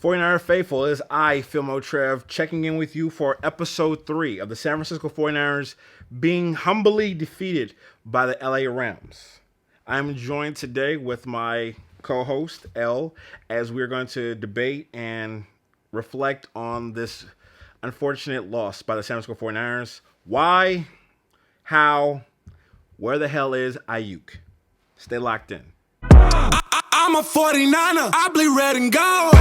49er Faithful, it is I, Philmo Trev, checking in with you for episode 3 of the San Francisco 49ers being humbly defeated by the LA Rams. I'm joined today with my co-host, L, as we're going to debate and reflect on this unfortunate loss by the San Francisco 49ers. Why? How? Where the hell is Ayuk? Stay locked in. I'm a 49er, I bleed red and gold.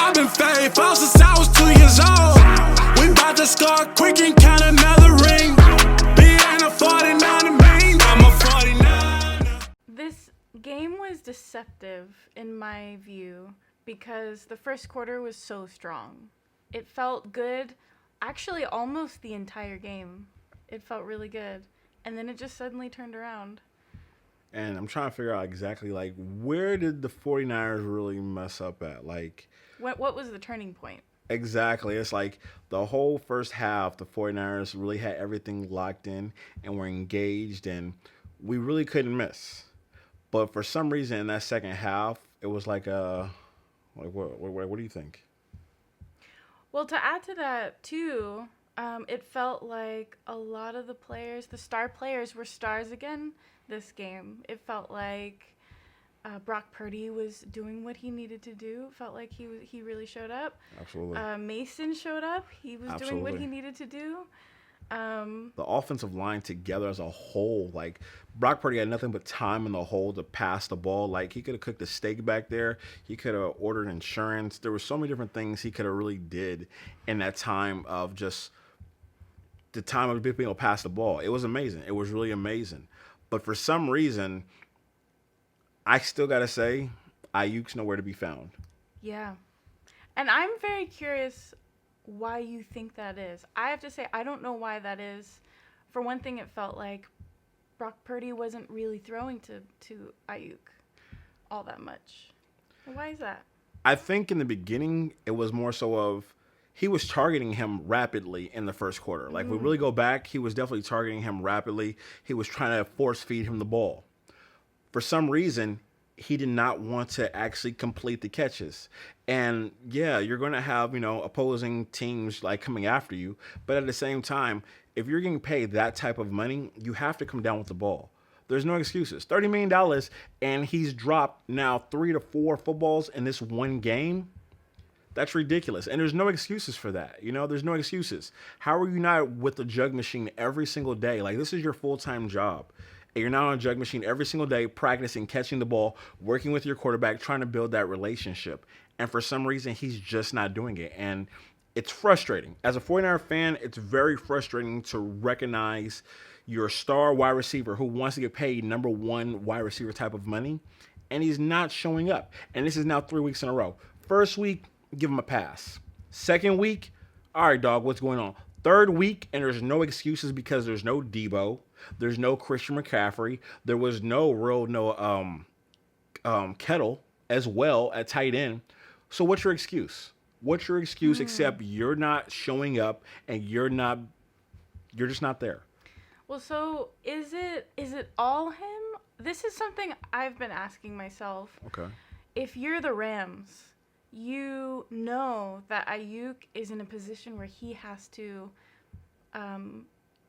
I've been faithful since I was 2 years old. We bout to score quick and count another ring. Being a 49er mean, I'm a 49er. This game was deceptive in my view because the first quarter was so strong. It felt good, actually almost the entire game. It felt really good. And then it just suddenly turned around. And I'm trying to figure out exactly, where did the 49ers really mess up at? What was the turning point? Exactly. It's like the whole first half, the 49ers really had everything locked in and were engaged, and we really couldn't miss. But for some reason in that second half, it was what do you think? Well, to add to that, too, it felt like a lot of the players, the star players, were stars again this game. It felt like Brock Purdy was doing what he needed to do. It felt like he really showed up. Absolutely. Mason showed up. He was doing what he needed to do. The offensive line together as a whole, Brock Purdy had nothing but time in the hole to pass the ball. He could have cooked a steak back there. He could have ordered insurance. There were so many different things he could have really did in that time of just the time of being able to pass the ball. It was amazing. It was really amazing. But for some reason, I still got to say, Ayuk's nowhere to be found. Yeah. And I'm very curious why you think that is. I have to say, I don't know why that is. For one thing, it felt like Brock Purdy wasn't really throwing to Ayuk all that much. Why is that? I think in the beginning, it was more so of he was targeting him rapidly in the first quarter. We really go back, he was definitely targeting him rapidly. He was trying to force feed him the ball. For some reason, he did not want to actually complete the catches. And yeah, you're going to have, opposing teams coming after you. But at the same time, if you're getting paid that type of money, you have to come down with the ball. There's no excuses. $30 million, and he's dropped now 3 to 4 footballs in this one game. That's ridiculous. And there's no excuses for that. There's no excuses. How are you not with the jug machine every single day? This is your full-time job. And you're not on a jug machine every single day, practicing, catching the ball, working with your quarterback, trying to build that relationship. And for some reason, he's just not doing it. And it's frustrating. As a 49er fan, it's very frustrating to recognize your star wide receiver who wants to get paid number one wide receiver type of money, and he's not showing up. And this is now 3 weeks in a row. First week, give him a pass. Second week, all right, dog, what's going on? Third week, and there's no excuses because there's no Debo. There's no Christian McCaffrey. There was no Kettle as well at tight end. So what's your excuse? What's your excuse except you're not showing up and you're just not there? Well, so is it all him? This is something I've been asking myself. Okay. If you're the Rams, you know that Ayuk is in a position where he has to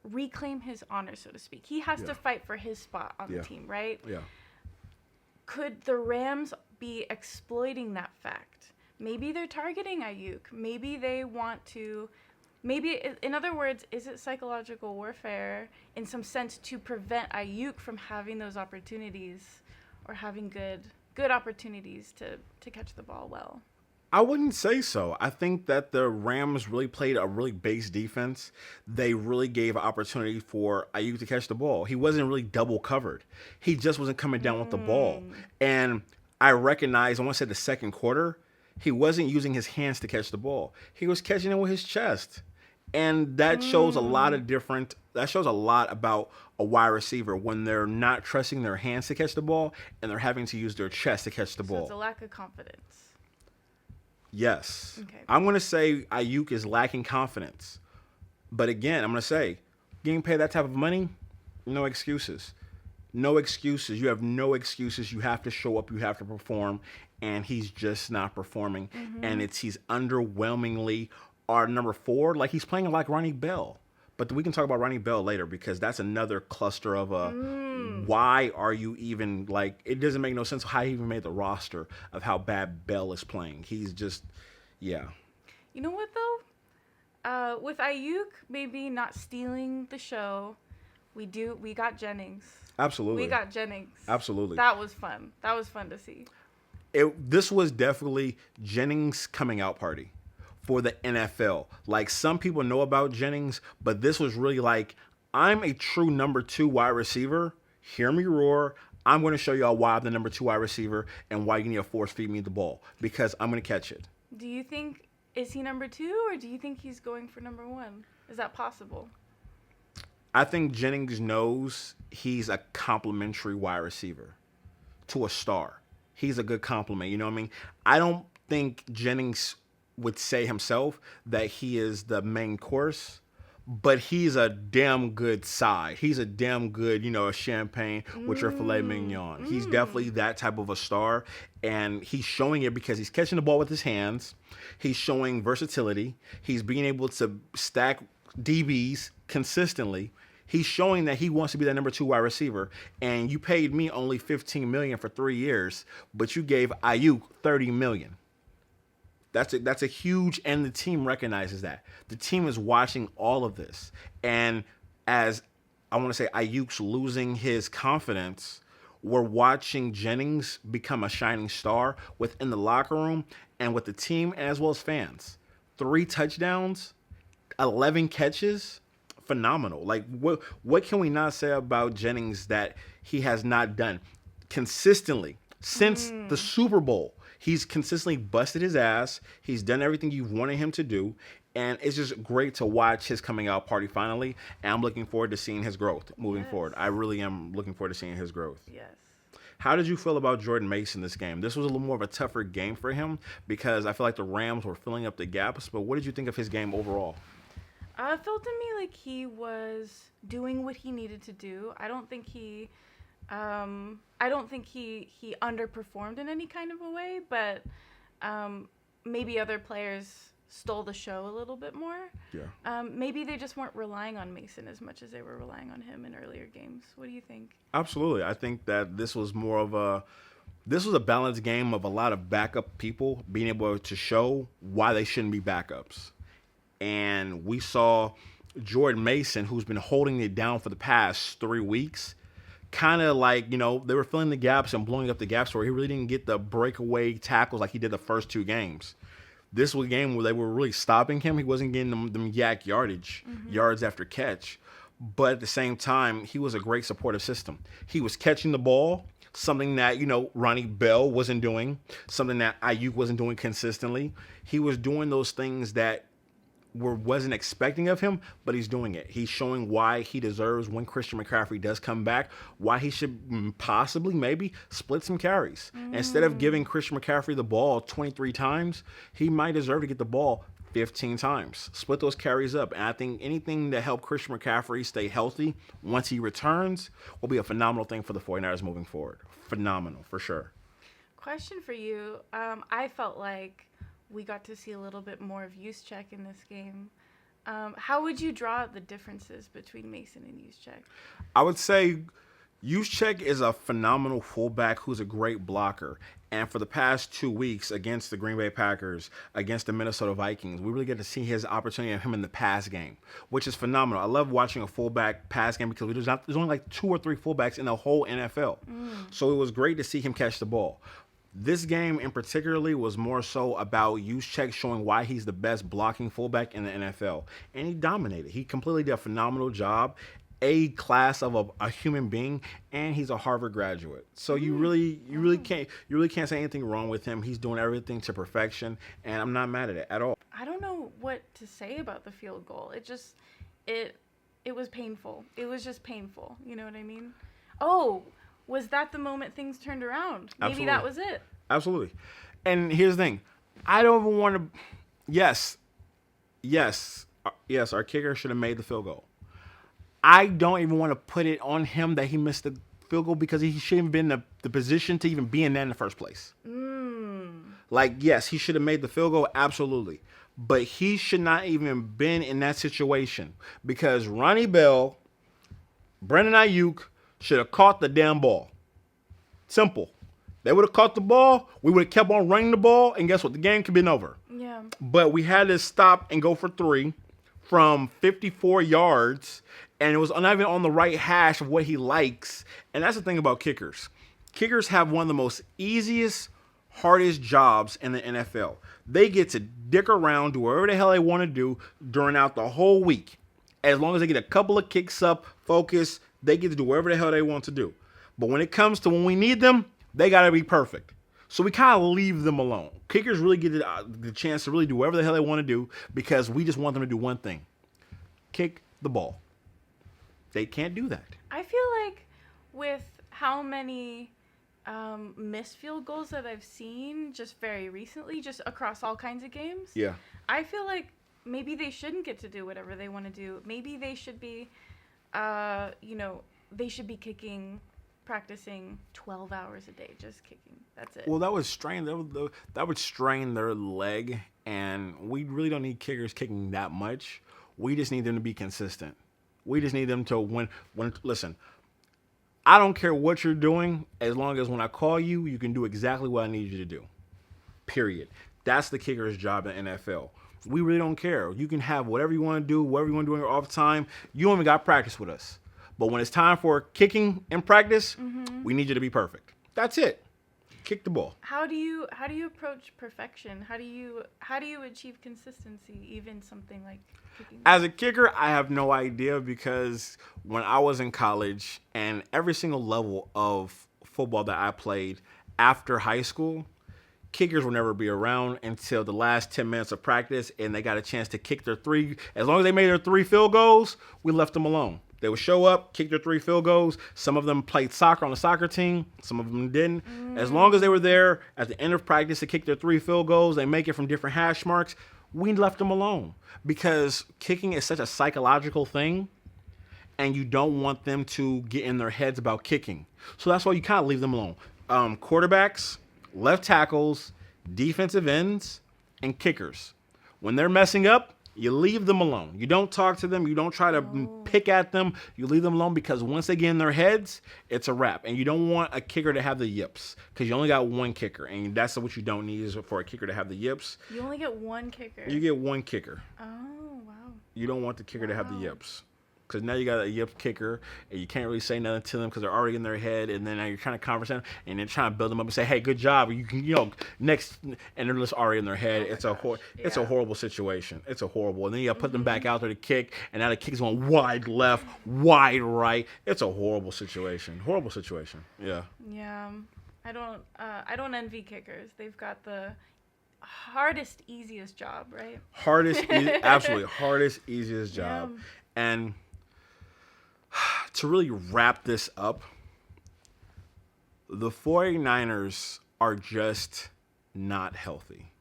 reclaim his honor, so to speak. He has to fight for his spot on the team, right? Yeah. Could the Rams be exploiting that fact? Maybe they're targeting Ayuk. Maybe they want to... Maybe, in other words, is it psychological warfare in some sense to prevent Ayuk from having those opportunities or having good opportunities to catch the ball well? I wouldn't say so. I think that the Rams really played a really base defense. They really gave an opportunity for Ayuk to catch the ball. He wasn't really double covered. He just wasn't coming down with the ball. And I want to say the second quarter, he wasn't using his hands to catch the ball. He was catching it with his chest. And that shows a lot about a wide receiver when they're not trusting their hands to catch the ball and they're having to use their chest to catch the ball. So it's a lack of confidence. Yes. Okay. I'm going to say Ayuk is lacking confidence. But again, I'm going to say, getting paid that type of money, no excuses. No excuses. You have no excuses. You have to show up. You have to perform. And he's just not performing. And he's underwhelmingly our number 4. Like, he's playing like Ronnie Bell. But we can talk about Ronnie Bell later because that's another cluster of why are you even, like, it doesn't make no sense how he even made the roster of how bad Bell is playing. He's just, yeah. You know what, though? With Ayuk maybe not stealing the show, we got Jennings. Absolutely. We got Jennings. Absolutely. That was fun. That was fun to see. This was definitely Jennings' coming out party for the NFL. Like, some people know about Jennings, but this was really like, I'm a true number 2 wide receiver. Hear me roar. I'm going to show y'all why I'm the number 2 wide receiver and why you need to force feed me the ball because I'm going to catch it. Do you think, is he number 2 or do you think he's going for number 1? Is that possible? I think Jennings knows he's a complimentary wide receiver to a star. He's a good compliment. You know what I mean? I don't think Jennings would say himself that he is the main course, but he's a damn good side. He's a damn good, a champagne with your filet mignon. He's definitely that type of a star, and he's showing it because he's catching the ball with his hands. He's showing versatility. He's being able to stack DBs consistently. He's showing that he wants to be that number 2 wide receiver, and you paid me only $15 million for 3 years, but you gave Ayuk $30 million. That's a huge, and the team recognizes that. The team is watching all of this. And as I want to say Ayuk's losing his confidence, we're watching Jennings become a shining star within the locker room and with the team as well as fans. 3 touchdowns, 11 catches, phenomenal. Like, what can we not say about Jennings that he has not done consistently since the Super Bowl? He's consistently busted his ass. He's done everything you've wanted him to do. And it's just great to watch his coming out party finally. And I'm looking forward to seeing his growth moving forward. I really am looking forward to seeing his growth. Yes. How did you feel about Jordan Mason this game? This was a little more of a tougher game for him because I feel like the Rams were filling up the gaps. But what did you think of his game overall? It felt to me like he was doing what he needed to do. I don't think he underperformed in any kind of a way, but maybe other players stole the show a little bit more. Yeah. Maybe they just weren't relying on Mason as much as they were relying on him in earlier games. What do you think? Absolutely. I think that this was a balanced game of a lot of backup people being able to show why they shouldn't be backups. And we saw Jordan Mason, who's been holding it down for the past 3 weeks, kind of like, they were filling the gaps and blowing up the gaps where he really didn't get the breakaway tackles like he did the first 2 games. This was a game where they were really stopping him. He wasn't getting them yak yards after catch. But at the same time, he was a great supportive system. He was catching the ball, something that, Ronnie Bell wasn't doing, something that Ayuk wasn't doing consistently. He was doing those things that wasn't expecting of him, but he's doing it. He's showing why he deserves, when Christian McCaffrey does come back, why he should possibly maybe split some carries. Instead of giving Christian McCaffrey the ball 23 times, he might deserve to get the ball 15 times. Split those carries up. And I think anything to help Christian McCaffrey stay healthy once he returns will be a phenomenal thing for the 49ers moving forward. Phenomenal, for sure. Question for you. I felt like we got to see a little bit more of Juszczyk in this game. How would you draw out the differences between Mason and Juszczyk? I would say Juszczyk is a phenomenal fullback who's a great blocker. And for the past 2 weeks against the Green Bay Packers, against the Minnesota Vikings, we really get to see his opportunity of him in the pass game, which is phenomenal. I love watching a fullback pass game because there's only like 2 or 3 fullbacks in the whole NFL. So it was great to see him catch the ball. This game in particularly was more so about Juszczyk showing why he's the best blocking fullback in the NFL. And he dominated. He completely did a phenomenal job. A class of a human being, and he's a Harvard graduate. So you really can't say anything wrong with him. He's doing everything to perfection, and I'm not mad at it at all. I don't know what to say about the field goal. It was painful. It was just painful. You know what I mean? Oh, was that the moment things turned around? Maybe that was it. Absolutely. And here's the thing. I don't even want to... Yes, our kicker should have made the field goal. I don't even want to put it on him that he missed the field goal because he shouldn't have been in the position to even be in that in the first place. Like, yes, he should have made the field goal, absolutely. But he should not even been in that situation because Ronnie Bell, Brandon Ayuk should have caught the damn ball. Simple. They would have caught the ball. We would have kept on running the ball. And guess what? The game could have been over. Yeah. But we had to stop and go for 3 from 54 yards. And it was not even on the right hash of what he likes. And that's the thing about kickers. Kickers have one of the most easiest, hardest jobs in the NFL. They get to dick around, do whatever the hell they want to do during out the whole week. As long as they get a couple of kicks up, focus, they get to do whatever the hell they want to do. But when it comes to when we need them, they got to be perfect. So we kind of leave them alone. Kickers really get the chance to really do whatever the hell they want to do because we just want them to do one thing. Kick the ball. They can't do that. I feel like with how many missed field goals that I've seen just very recently, just across all kinds of games. Yeah. I feel like maybe they shouldn't get to do whatever they want to do. Maybe they should be, they should be practicing 12 hours a day, just kicking. That's it. Well, that would strain their leg, and we really don't need kickers kicking that much. We just need them to be consistent. We just need them to listen. I don't care what you're doing, as long as when I call you, you can do exactly what I need you to do. Period. That's the kicker's job in the NFL. We really don't care. You can have whatever you want to do, whatever you want to do in your off time. You don't even got practice with us. But when it's time for kicking in practice, we need you to be perfect. That's it. Kick the ball. How do you approach perfection? How do you achieve consistency, even something like kicking? As a kicker, I have no idea because when I was in college and every single level of football that I played after high school, kickers will never be around until the last 10 minutes of practice and they got a chance to kick their 3. As long as they made their 3 field goals, we left them alone. They would show up, kick their 3 field goals. Some of them played soccer on the soccer team. Some of them didn't. As long as they were there at the end of practice to kick their 3 field goals, they make it from different hash marks, we left them alone. Because kicking is such a psychological thing, and you don't want them to get in their heads about kicking. So that's why you kind of leave them alone. Quarterbacks, left tackles, defensive ends, and kickers. When they're messing up, you leave them alone. You don't talk to them. You don't try to pick at them. You leave them alone because once they get in their heads, it's a wrap. And you don't want a kicker to have the yips because you only got one kicker. And that's what you don't need is for a kicker to have the yips. You only get one kicker. You get one kicker. Oh, wow. You don't want the kicker to have the yips. Because now you got a yip kicker, and you can't really say nothing to them because they're already in their head, and then now you're trying to converse and then trying to build them up and say, "Hey, good job." You can, next, and they're just already in their head. It's a horrible situation. It's a horrible. And then you got to put them back out there to kick, and now the kick's going wide left, wide right. It's a horrible situation. Horrible situation. Yeah. Yeah, I don't envy kickers. They've got the hardest, easiest job, right? Absolutely hardest, easiest job, and. To really wrap this up, the 49ers are just not healthy.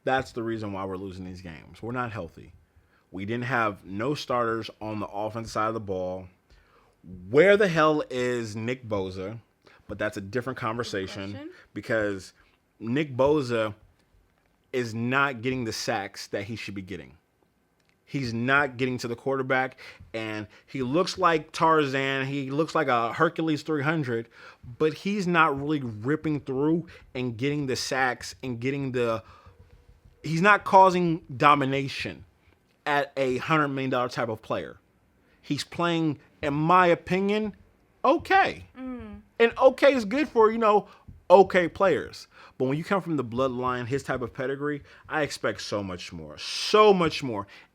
That's the reason why we're losing these games. We're not healthy. We didn't have no starters on the offensive side of the ball. Where the hell is Nick Bosa? But that's a different conversation because Nick Bosa is not getting the sacks that he should be getting. He's not getting to the quarterback, and he looks like Tarzan. He looks like a Hercules 300, but he's not really ripping through and getting the sacks and he's not causing domination at a $100 million type of player. He's playing, in my opinion, okay. And okay is good for, okay players. But when you come from the bloodline, his type of pedigree, I expect so much more.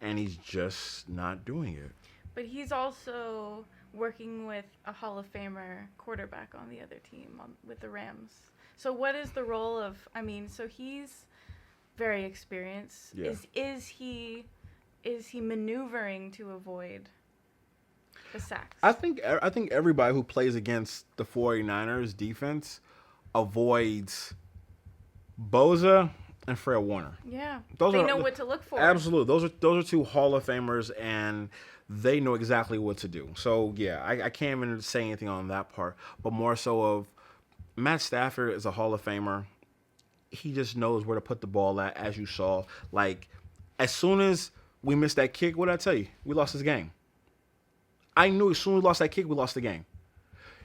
And he's just not doing it. But he's also working with a Hall of Famer quarterback on the other team with the Rams. So what is the role of, so he's very experienced. Yeah. Is he maneuvering to avoid the sacks? I think everybody who plays against the 49ers defense avoids Bosa, and Fred Warner. Yeah. They know what to look for. Absolutely. Those are two Hall of Famers, and they know exactly what to do. So, yeah, I can't even say anything on that part. But more so of Matt Stafford is a Hall of Famer. He just knows where to put the ball at, as you saw. Like, as soon as we missed that kick, what did I tell you? We lost this game. I knew as soon as we lost that kick, we lost the game.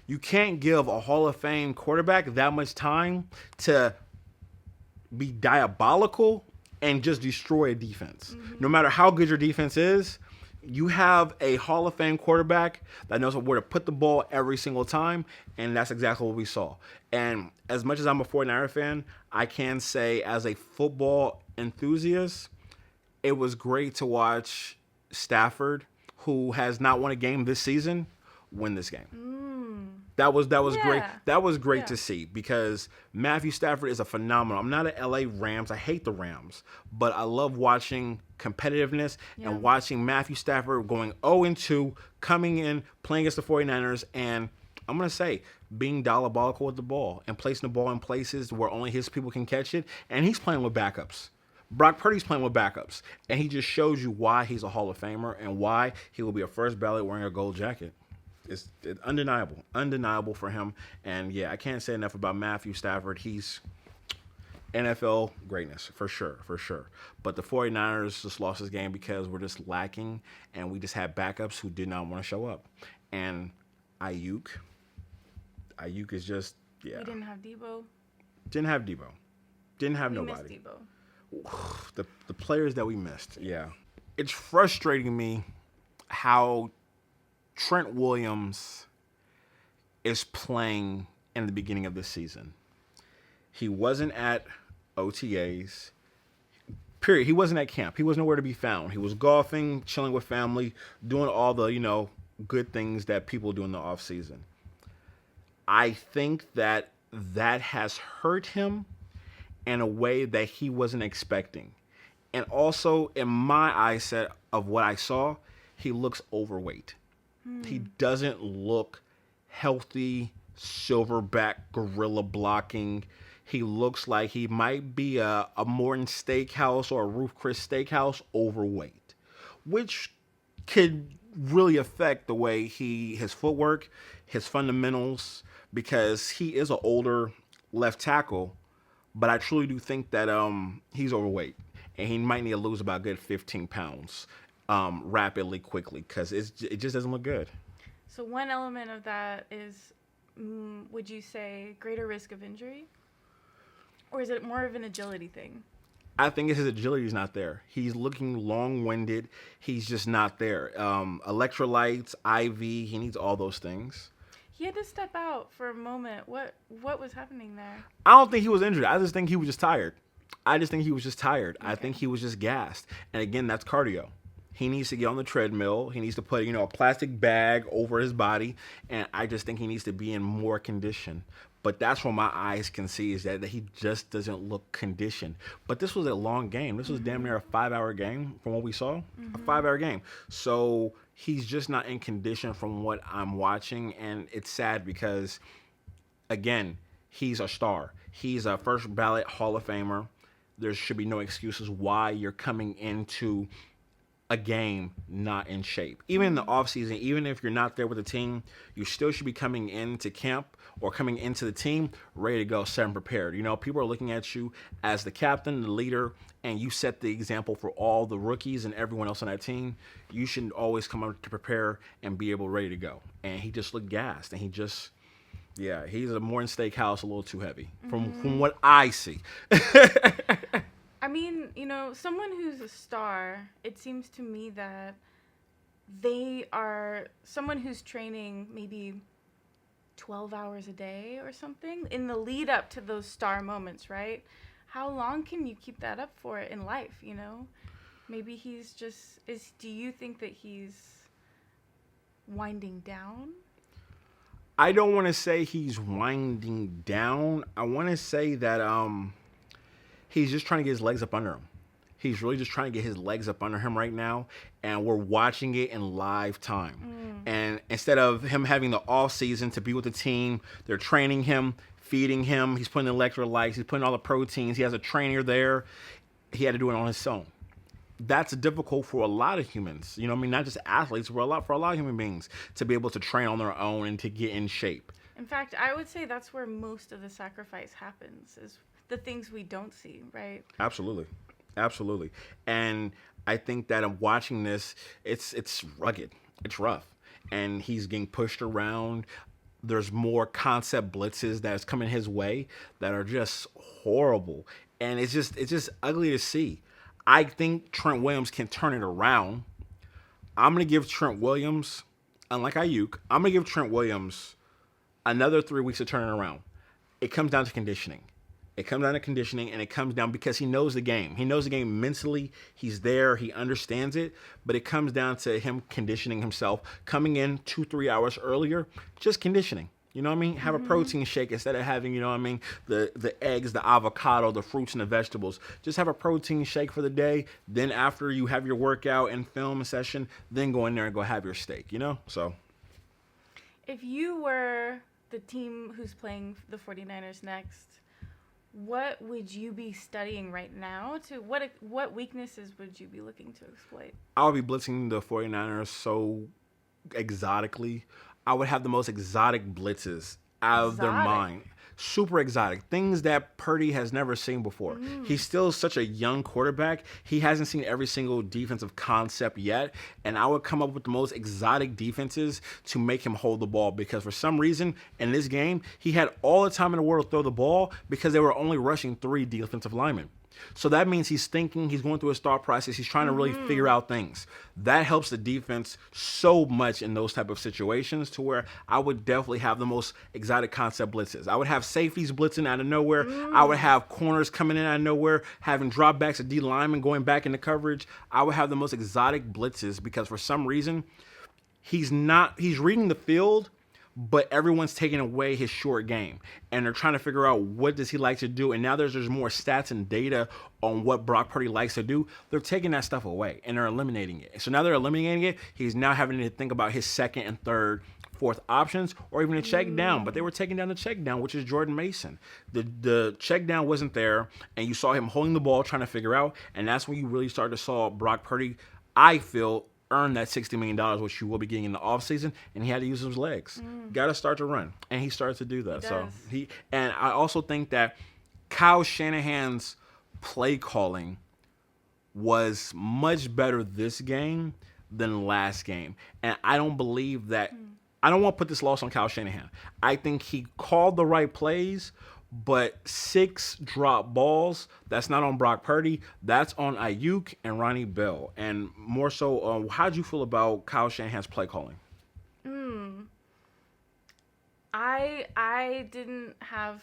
You can't give a Hall of Fame quarterback that much time to be diabolical and just destroy a defense. Mm-hmm. No matter how good your defense is, you have a Hall of Fame quarterback that knows where to put the ball every single time, and that's exactly what we saw. And as much as I'm a 49er fan, I can say as a football enthusiast, it was great to watch Stafford, who has not won a game this season, win this game. That was great. That was great to see because Matthew Stafford is a phenomenal. I'm not an LA Rams. I hate the Rams, but I love watching competitiveness and watching Matthew Stafford going 0-2, coming in, playing against the 49ers, and I'm going to say being diabolical with the ball and placing the ball in places where only his people can catch it, and he's playing with backups. Brock Purdy's playing with backups, and he just shows you why he's a Hall of Famer and why he will be a first ballot wearing a gold jacket. It's undeniable for him. And, yeah, I can't say enough about Matthew Stafford. He's NFL greatness, for sure. But the 49ers just lost this game because we're just lacking, and we just had backups who did not want to show up. And Ayuk is just, yeah. We didn't have Debo. Didn't have nobody. Missed Debo. The players that we missed, yeah. It's frustrating me how Trent Williams is playing in the beginning of the season. He wasn't at OTAs. Period. He wasn't at camp. He was nowhere to be found. He was golfing, chilling with family, doing all the, good things that people do in the off season. I think that has hurt him in a way that he wasn't expecting. And also, in my eyesight of what I saw, he looks overweight. He doesn't look healthy, silverback, gorilla blocking. He looks like he might be a Morton Steakhouse or a Ruth Chris Steakhouse overweight, which could really affect the way his footwork, his fundamentals, because he is an older left tackle. But I truly do think that he's overweight, and he might need to lose about a good 15 pounds rapidly, quickly, because it just doesn't look good. So one element of that is, would you say, greater risk of injury? Or is it more of an agility thing? I think his agility is not there. He's looking long-winded. He's just not there. Electrolytes, IV, he needs all those things. He had to step out for a moment. What was happening there? I don't think he was injured. I just think he was just tired. I think he was just gassed. And again, that's cardio. He needs to get on the treadmill. He needs to put, a plastic bag over his body. And I just think he needs to be in more condition. But that's what my eyes can see is that he just doesn't look conditioned. But this was a long game. This was damn near a 5-hour game from what we saw. A 5-hour game. So he's just not in condition from what I'm watching. And it's sad because, again, he's a star. He's a first ballot Hall of Famer. There should be no excuses why you're coming into a game not in shape. Even in the offseason, even if you're not there with the team, you still should be coming into camp or coming into the team ready to go, set and prepared. People are looking at you as the captain, the leader, and you set the example for all the rookies and everyone else on that team. You should always come out to prepare and be able ready to go. And he just looked gassed, and he's a Morton Steakhouse a little too heavy from what I see. I mean, someone who's a star, it seems to me that they are someone who's training maybe 12 hours a day or something in the lead up to those star moments, right? How long can you keep that up for in life, Maybe he's just, do you think that he's winding down? I don't want to say he's winding down. I want to say that he's just trying to get his legs up under him. He's really just trying to get his legs up under him right now, and we're watching it in live time. And instead of him having the off season to be with the team, they're training him feeding him. He's putting electrolytes. He's putting all the proteins. He has a trainer there. He had to do it on his own. That's difficult for a lot of humans. You know what I mean? Not just athletes, for a lot of human beings to be able to train on their own and to get in shape. In fact, I would say that's where most of the sacrifice happens, is the things we don't see, right? Absolutely. And I think that in watching this, it's rugged. It's rough. And he's getting pushed around. There's more concept blitzes that's coming his way that are just horrible. And it's just ugly to see. I think Trent Williams can turn it around. I'm going to give Trent Williams, unlike Ayuk, I'm going to give Trent Williams another 3 weeks to turn it around. It comes down to conditioning. And it comes down because he knows the game. He knows the game mentally. He's there. He understands it. But it comes down to him conditioning himself, coming in 2-3 hours earlier, just conditioning. You know what I mean? Have a protein shake instead of having, you know what I mean, the eggs, the avocado, the fruits, and the vegetables. Just have a protein shake for the day. Then after you have your workout and film session, then go in there and go have your steak, you know? So if you were the team who's playing the 49ers next, what would you be studying right now? What weaknesses would you be looking to exploit? I would be blitzing the 49ers so exotically. I would have the most exotic blitzes out of their mind. Super exotic. Things that Purdy has never seen before. He's still such a young quarterback. He hasn't seen every single defensive concept yet. And I would come up with the most exotic defenses to make him hold the ball. Because for some reason, in this game, he had all the time in the world to throw the ball because they were only rushing 3 defensive linemen. So that means he's thinking, he's going through his thought process, he's trying to really figure out things. That helps the defense so much in those type of situations to where I would definitely have the most exotic concept blitzes. I would have safeties blitzing out of nowhere. I would have corners coming in out of nowhere, having dropbacks of D linemen going back into coverage. I would have the most exotic blitzes because for some reason, he's reading the field, but everyone's taking away his short game. And they're trying to figure out what does he like to do. And now there's more stats and data on what Brock Purdy likes to do. They're taking that stuff away and they're eliminating it. So now they're eliminating it. He's now having to think about his second and third, fourth options or even a check down. But they were taking down the check down, which is Jordan Mason. The check down wasn't there. And you saw him holding the ball, trying to figure out. And that's when you really started to saw Brock Purdy, I feel, earn that $60 million, which you will be getting in the offseason, and he had to use his legs. Got to start to run, and he started to do that. And I also think that Kyle Shanahan's play calling was much better this game than last game, and I don't believe that. I don't want to put this loss on Kyle Shanahan. I think he called the right plays. But 6 drop balls, that's not on Brock Purdy. That's on Ayuk and Ronnie Bell. And more so, how'd you feel about Kyle Shanahan's play calling? I didn't have...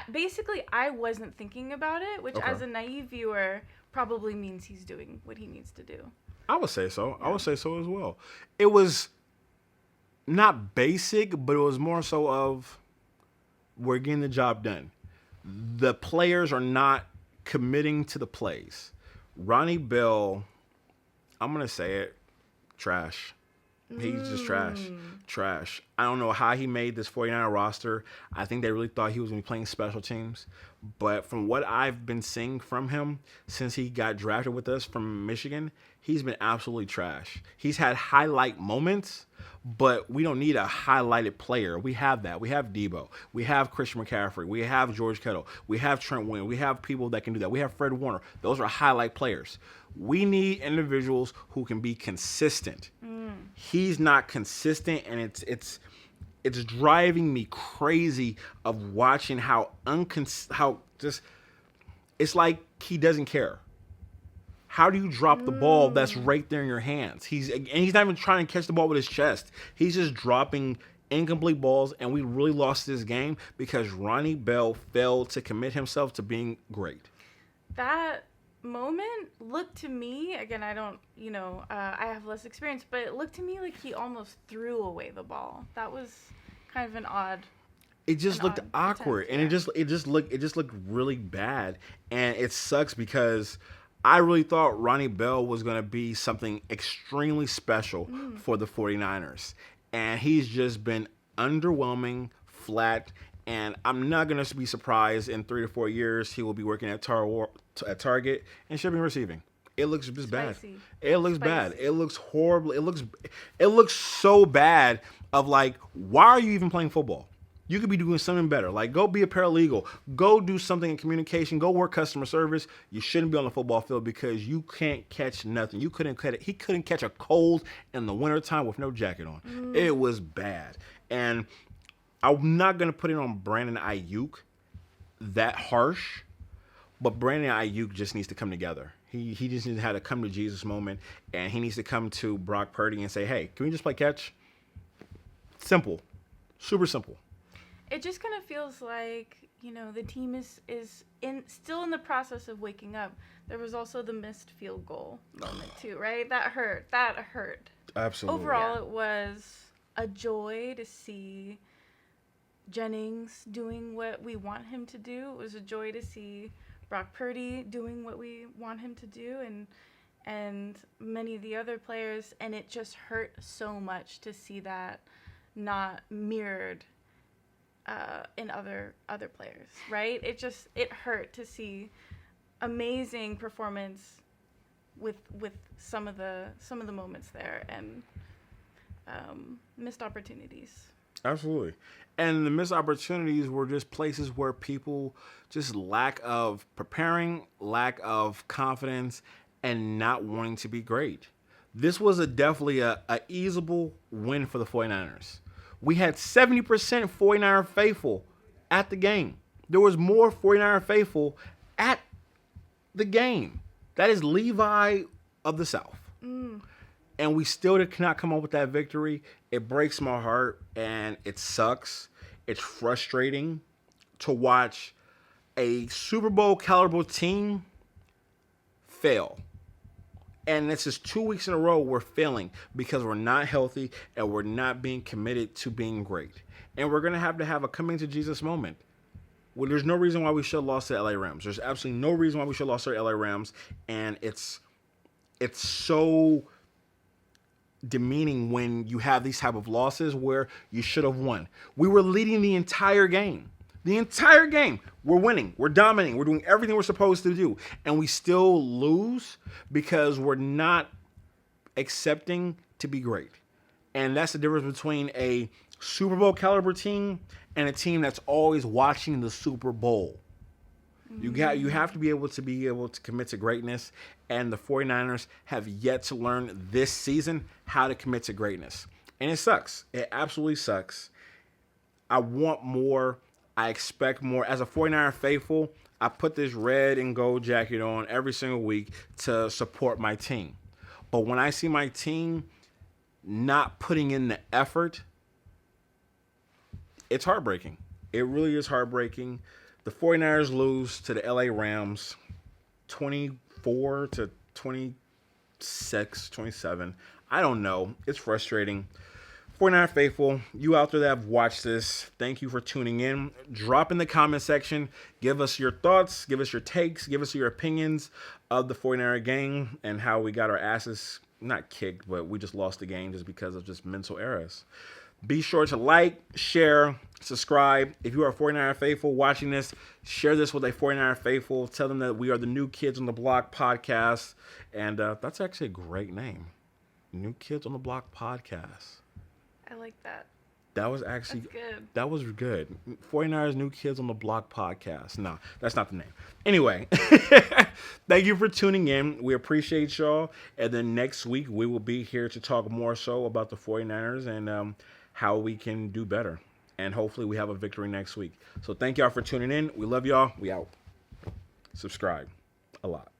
basically, I wasn't thinking about it, which as a naive viewer probably means he's doing what he needs to do. I would say so. Yeah. I would say so as well. It was not basic, but it was more so of... we're getting the job done. The players are not committing to the plays. Ronnie Bell, I'm going to say it, trash. He's just trash. Trash. I don't know how he made this 49er roster. I think they really thought he was going to be playing special teams. But from what I've been seeing from him since he got drafted with us from Michigan, he's been absolutely trash. He's had highlight moments, but we don't need a highlighted player. We have that. We have Debo. We have Christian McCaffrey. We have George Kittle. We have Trent Williams. We have people that can do that. We have Fred Warner. Those are highlight players. We need individuals who can be consistent. He's not consistent, and it's driving me crazy of watching how just it's like he doesn't care. How do you drop the ball that's right there in your hands? He's not even trying to catch the ball with his chest. He's just dropping incomplete balls, and we really lost this game because Ronnie Bell failed to commit himself to being great. That moment looked to me, again, I don't, I have less experience, but it looked to me like he almost threw away the ball. That was kind of an odd. It just looked awkward, and yeah. it just looked really bad, and it sucks because I really thought Ronnie Bell was going to be something extremely special for the 49ers, and he's just been underwhelming, flat, And I'm not going to be surprised in 3 to 4 years he will be working at Target and shipping and receiving. It looks just bad. It looks bad. It looks horrible. It looks so bad of like, why are you even playing football? You could be doing something better. Like, go be a paralegal. Go do something in communication. Go work customer service. You shouldn't be on the football field because you can't catch nothing. He couldn't catch a cold in the wintertime with no jacket on. It was bad. And I'm not going to put it on Brandon Ayuk that harsh, but Brandon Ayuk just needs to come together. He just needs to have a come to Jesus moment, and he needs to come to Brock Purdy and say, hey, can we just play catch? Simple. Super simple. It just kind of feels like, the team is still in the process of waking up. There was also the missed field goal moment too, right? That hurt. Absolutely. Overall, It was a joy to see Jennings doing what we want him to do. It was a joy to see Brock Purdy doing what we want him to do, and many of the other players. And it just hurt so much to see that not mirrored in other players, right? It hurt to see amazing performance with some of the moments there, and missed opportunities. Absolutely. And the missed opportunities were just places where people just lack of preparing, lack of confidence, and not wanting to be great. This was definitely a easable win for the 49ers. We had 70% 49er faithful at the game. There was more 49er faithful at the game. That is Levi of the South. And we still cannot come up with that victory. It breaks my heart, and it sucks. It's frustrating to watch a Super Bowl caliber team fail. And this is 2 weeks in a row we're failing because we're not healthy and we're not being committed to being great. And we're going to have a coming to Jesus moment. Well, there's no reason why we should have lost to LA Rams. There's absolutely no reason why we should have lost to LA Rams. And it's so demeaning when you have these type of losses where you should have won. We were leading the entire game. The entire game. We're winning. We're dominating. We're doing everything we're supposed to do. And we still lose because we're not accepting to be great. And that's the difference between a Super Bowl caliber team and a team that's always watching the Super Bowl. You have to be able to commit to greatness. And the 49ers have yet to learn this season how to commit to greatness. And it sucks. It absolutely sucks. I want more. I expect more. As a 49er faithful, I put this red and gold jacket on every single week to support my team. But when I see my team not putting in the effort, it's heartbreaking. It really is heartbreaking. The 49ers lose to the LA Rams 24 to 26, 27. I don't know. It's frustrating. 49er faithful, you out there that have watched this, thank you for tuning in. Drop in the comment section. Give us your thoughts. Give us your takes. Give us your opinions of the 49er game and how we got our asses, not kicked, but we just lost the game just because of just mental errors. Be sure to like, share, subscribe. If you are a 49er faithful watching this, share this with a 49er faithful. Tell them that we are the New Kids on the Block podcast. And that's actually a great name. New Kids on the Block podcast. I like that. That was actually That's good. That was good. 49ers New Kids on the Block podcast. No, that's not the name. Anyway, thank you for tuning in. We appreciate y'all. And then next week, we will be here to talk more so about the 49ers and how we can do better. And hopefully we have a victory next week. So thank y'all for tuning in. We love y'all. We out. Subscribe a lot.